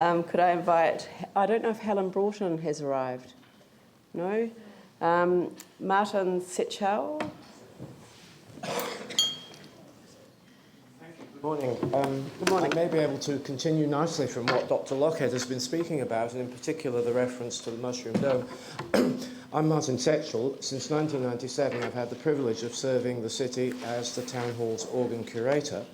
Could I invite, I don't know if Helen Broughton has arrived. No? Martin Setchell. Good morning. Good morning. I may be able to continue nicely from what Dr. Lockhead has been speaking about, and in particular the reference to the Mushroom Dome. I'm Martin Setchell. Since 1997, I've had the privilege of serving the city as the Town Hall's organ curator.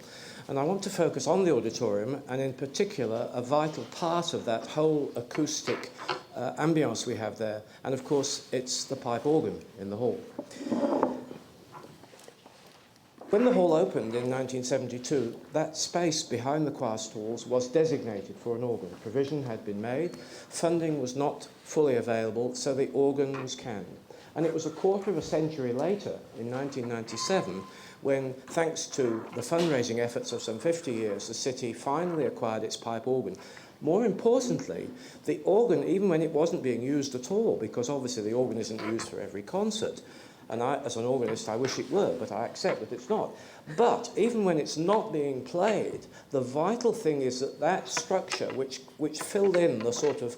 And I want to focus on the auditorium, and in particular, a vital part of that whole acoustic ambience we have there. And of course, it's the pipe organ in the hall. When the hall opened in 1972, that space behind the choir stalls was designated for an organ. Provision had been made, funding was not fully available, so the organ was canned. And it was a quarter of a century later, in 1997, when, thanks to the fundraising efforts of some 50 years, the city finally acquired its pipe organ. More importantly, the organ, even when it wasn't being used at all, because obviously the organ isn't used for every concert, and I, as an organist, I wish it were, but I accept that it's not. But even when it's not being played, the vital thing is that that structure, which filled in the sort of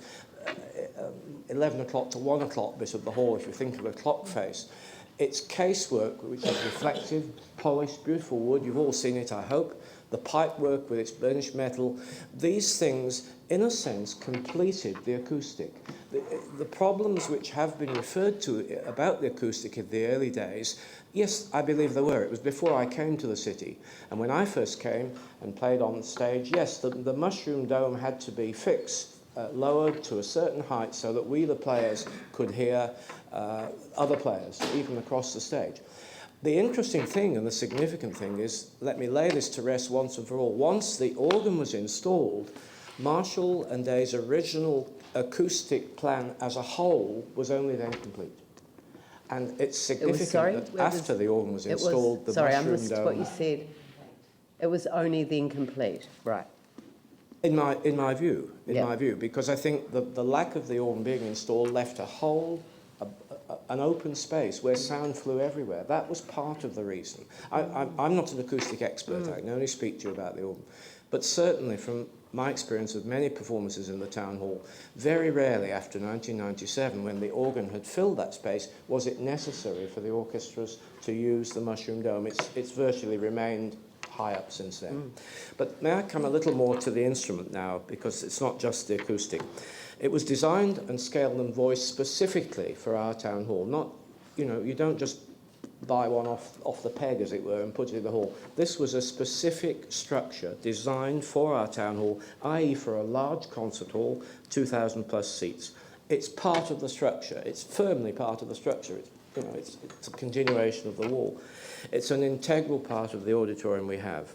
11 o'clock to 1 o'clock bit of the hall, if you think of a clock face, its casework, which is reflective, polished, beautiful wood, you've all seen it, I hope, the pipework with its burnished metal, these things, in a sense, completed the acoustic. The problems which have been referred to about the acoustic in the early days, yes, I believe there were. It was before I came to the city. And when I first came and played on stage, yes, the Mushroom Dome had to be fixed, lowered to a certain height so that we, the players, could hear other players, even across the stage. The interesting thing and the significant thing is, let me lay this to rest once and for all, once the organ was installed, Marshall and Day's original acoustic plan as a whole was only then complete. And it's significant that after the organ was installed, the Mushroom Dome... I missed what you said. It was only then complete. Right. In my view, because I think the lack of the organ being installed left a hole, an open space where sound flew everywhere. That was part of the reason. I'm not an acoustic expert. I can only speak to you about the organ. But certainly from my experience of many performances in the Town Hall, very rarely after 1997, when the organ had filled that space, was it necessary for the orchestras to use the Mushroom Dome. It's virtually remained high up since then. But may I come a little more to the instrument now, because it's not just the acoustic. It was designed and scaled and voiced specifically for our Town Hall. Not, you don't just buy one off the peg, as it were, and put it in the hall. This was a specific structure designed for our Town Hall, i.e. for a large concert hall, 2,000 plus seats. It's part of the structure. It's firmly part of the structure. It's a continuation of the wall. It's an integral part of the auditorium we have.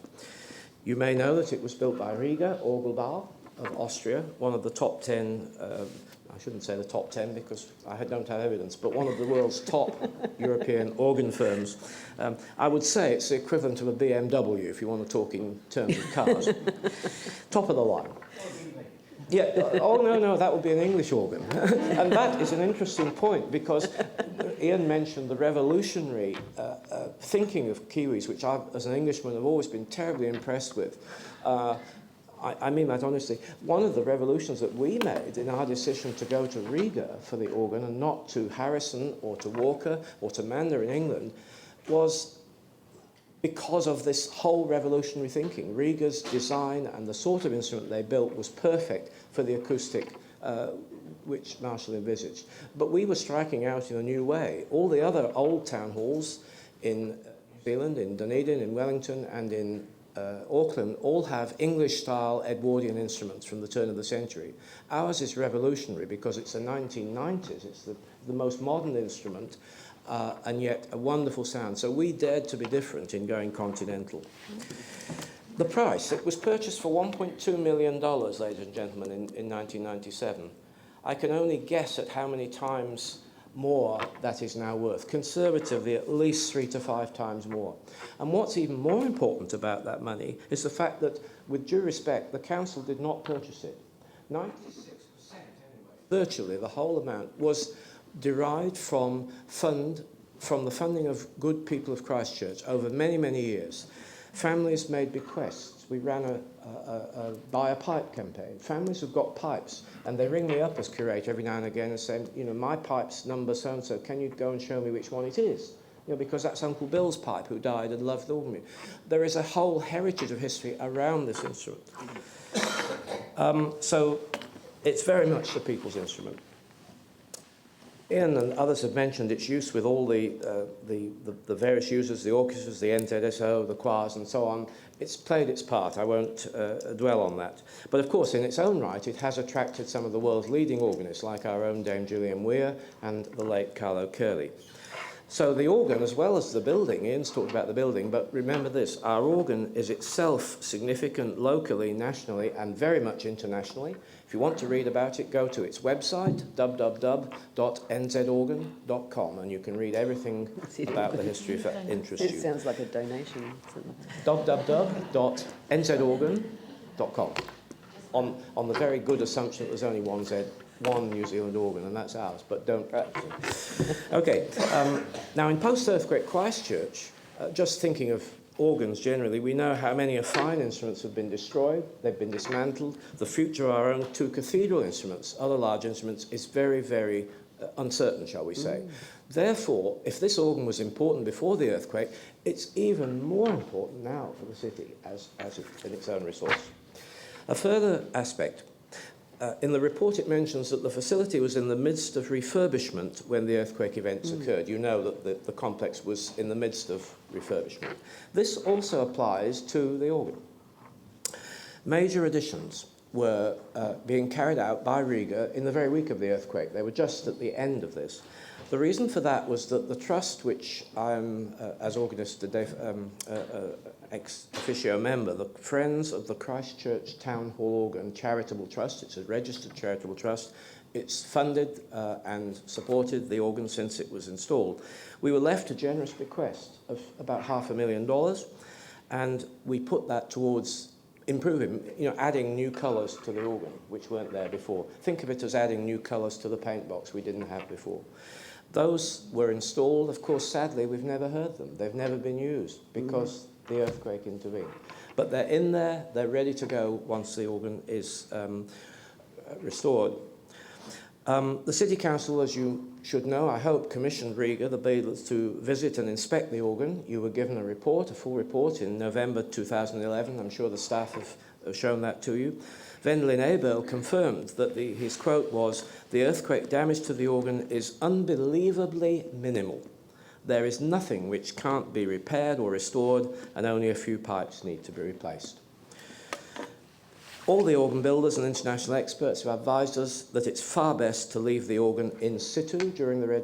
You may know that it was built by Riga Orgelbau of Austria, one of the top 10, I shouldn't say the top 10 because I don't have evidence, but one of the world's top European organ firms. I would say it's the equivalent of a BMW if you want to talk in terms of cars. Top of the line. Yeah, oh no, that would be an English organ. And that is an interesting point because Ian mentioned the revolutionary thinking of Kiwis, which I, as an Englishman, have always been terribly impressed with. I mean that honestly. One of the revolutions that we made in our decision to go to Riga for the organ and not to Harrison or to Walker or to Mander in England was because of this whole revolutionary thinking. Riga's design and the sort of instrument they built was perfect for the acoustic which Marshall envisaged. But we were striking out in a new way. All the other old town halls in New Zealand, in Dunedin, in Wellington and in Auckland all have English-style Edwardian instruments from the turn of the century. Ours is revolutionary because it's the 1990s. It's the most modern instrument and yet a wonderful sound. So we dared to be different in going continental. The price, it was purchased for $1.2 million, ladies and gentlemen, in 1997. I can only guess at how many times more that is now worth. Conservatively, at least 3 to 5 times more. And what's even more important about that money is the fact that, with due respect, the council did not purchase it. 96% anyway, virtually the whole amount, was derived from the funding of good people of Christchurch over many, many years. Families made bequests, we ran a buy a pipe campaign. Families have got pipes, and they ring me up as curator every now and again and say, you know, my pipe's number so-and-so, can you go and show me which one it is? You know, because that's Uncle Bill's pipe who died and loved the organ music. There is a whole heritage of history around this instrument. So it's very much the people's instrument. Ian and others have mentioned its use with all the various users, the orchestras, the NZSO, the choirs and so on. It's played its part. I won't dwell on that. But of course, in its own right, it has attracted some of the world's leading organists, like our own Dame Gillian Weir and the late Carlo Curley. So the organ, as well as the building, Ian's talked about the building, but remember this, our organ is itself significant locally, nationally, and very much internationally. If you want to read about it, go to its website, www.nzorgan.com, and you can read everything about the history if that interests you. It sounds like a donation. www.nzorgan.com, on the very good assumption that there's only one New Zealand organ, and that's ours, but don't practice it. Okay, now in post-earthquake Christchurch, just thinking of organs generally, we know how many of fine instruments have been destroyed, they've been dismantled. The future of our own two cathedral instruments, other large instruments, is very, very uncertain, shall we say. Therefore, if this organ was important before the earthquake, it's even more important now for the city as in its own resource. A further aspect, in the report it mentions that the facility was in the midst of refurbishment when the earthquake events occurred. You know that the complex was in the midst of refurbishment. This also applies to the organ. Major additions were being carried out by Riga in the very week of the earthquake. They were just at the end of this. The reason for that was that the trust, which I'm, as organist, ex officio member, the Friends of the Christchurch Town Hall Organ Charitable Trust, it's a registered charitable trust, it's funded and supported the organ since it was installed. We were left a generous bequest of about $500,000, and we put that towards improving, adding new colours to the organ, which weren't there before. Think of it as adding new colours to the paint box we didn't have before. Those were installed. Of course, sadly, we've never heard them. They've never been used because the earthquake intervened. But they're in there. They're ready to go once the organ is restored. The City Council, as you should know, I hope, commissioned Riga, the Beadles, to visit and inspect the organ. You were given a report, a full report, in November 2011. I'm sure the staff have shown that to you. Wendelin Abel confirmed that his quote was, "The earthquake damage to the organ is unbelievably minimal. There is nothing which can't be repaired or restored, and only a few pipes need to be replaced." All the organ builders and international experts have advised us that it's far best to leave the organ in situ during the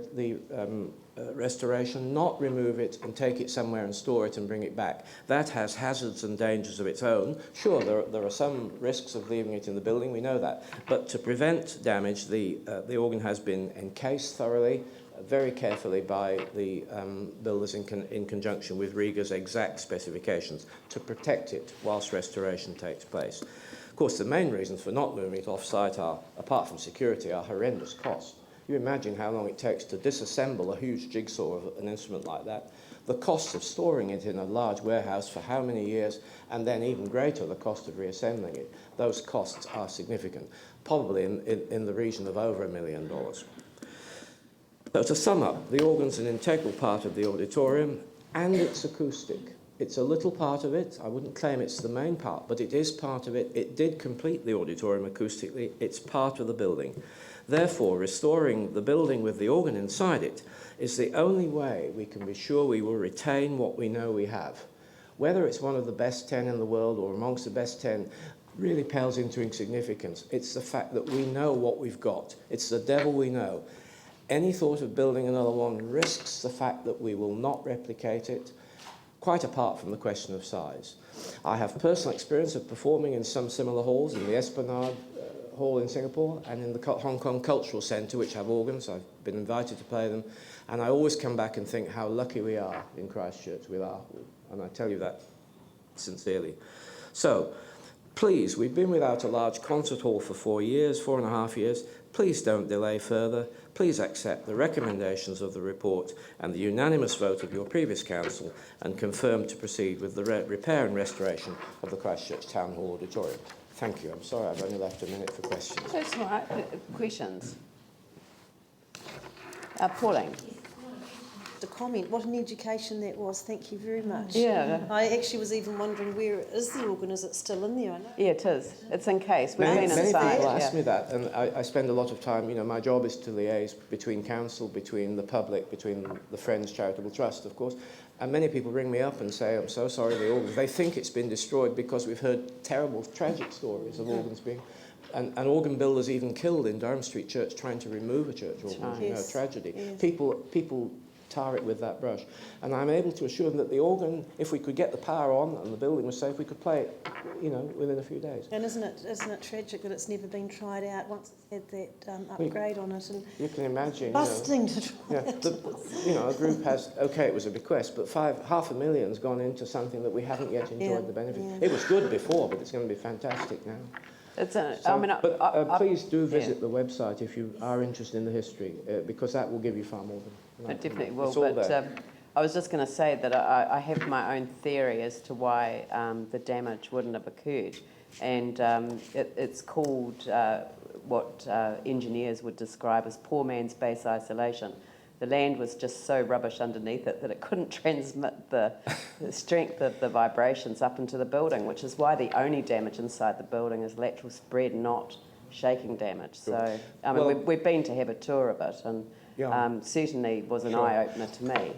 restoration, not remove it and take it somewhere and store it and bring it back. That has hazards and dangers of its own. Sure, there are some risks of leaving it in the building, we know that. But to prevent damage, the organ has been encased thoroughly, very carefully by the builders in conjunction with Riga's exact specifications to protect it whilst restoration takes place. Of course, the main reasons for not moving it off-site are, apart from security, are horrendous costs. You imagine how long it takes to disassemble a huge jigsaw of an instrument like that, the cost of storing it in a large warehouse for how many years, and then even greater, the cost of reassembling it. Those costs are significant, probably in the region of over $1 million. So to sum up, the organ's an integral part of the auditorium, and it's acoustic. It's a little part of it. I wouldn't claim it's the main part, but it is part of it. It did complete the auditorium acoustically. It's part of the building. Therefore, restoring the building with the organ inside it is the only way we can be sure we will retain what we know we have. Whether it's one of the best 10 in the world or amongst the best 10 really pales into insignificance. It's the fact that we know what we've got. It's the devil we know. Any thought of building another one risks the fact that we will not replicate it, quite apart from the question of size. I have personal experience of performing in some similar halls, in the Esplanade Hall in Singapore and in the Hong Kong Cultural Centre, which have organs. I've been invited to play them, and I always come back and think how lucky we are in Christchurch with our, and I tell you that sincerely. So, Please, we've been without a large concert hall for 4.5 years. Please don't delay further. Please accept the recommendations of the report and the unanimous vote of your previous council and confirm to proceed with the repair and restoration of the Christchurch Town Hall Auditorium. Thank you. I'm sorry I've only left a minute for questions. That's all right. Questions? Pauline? The comment, what an education that was. Thank you very much. Yeah. I actually was even wondering where is the organ? Is it still in there? I know. Yeah, it is. It's in case. We've been Many inside. people ask me that, and I spend a lot of time, my job is to liaise between council, between the public, between the Friends Charitable Trust, of course, and many people ring me up and say, I'm so sorry, the organ. They think it's been destroyed because we've heard terrible, tragic stories of organs being... And organ builders even killed in Durham Street Church trying to remove a church organ. Right. Yes. Tragedy. Yes. People tar it with that brush. And I'm able to assure them that the organ, if we could get the power on and the building was safe, we could play it, within a few days. And isn't it tragic that it's never been tried out once it's had that upgrade on it? And you can imagine. busting to try it. A group has, it was a bequest, but $500,000's gone into something that we haven't yet enjoyed the benefit. Yeah. It was good before, but it's going to be fantastic now. Please do visit the website if you are interested in the history, because that will give you far more than... It definitely will. It's all But there. I was just going to say that I have my own theory as to why the damage wouldn't have occurred. And it's called what engineers would describe as poor man's base isolation. The land was just so rubbish underneath it that it couldn't transmit the strength of the vibrations up into the building, which is why the only damage inside the building is lateral spread, not shaking damage. Sure. So, we've been to have a tour of it, and certainly was an eye-opener to me.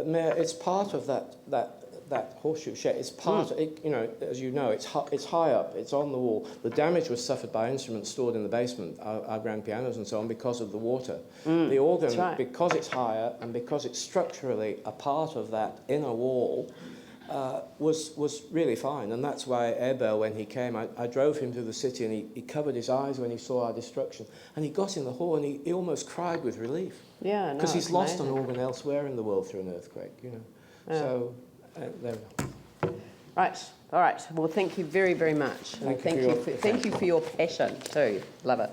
Mayor, it's part of that horseshoe shed. It's part, as you know, it's high up, it's on the wall. The damage was suffered by instruments stored in the basement, our grand pianos and so on, because of the water. The organ, right. because it's higher and because it's structurally a part of that inner wall, was really fine. And that's why Abel, when he came, I drove him to the city and he covered his eyes when he saw our destruction. And he got in the hall and he almost cried with relief. Yeah, no, because he's lost an amazing. organ elsewhere in the world through an earthquake, Yeah. So, there we go. Right. All right. Well, thank you very, very much. And Thank you thank you for your passion too. Love it.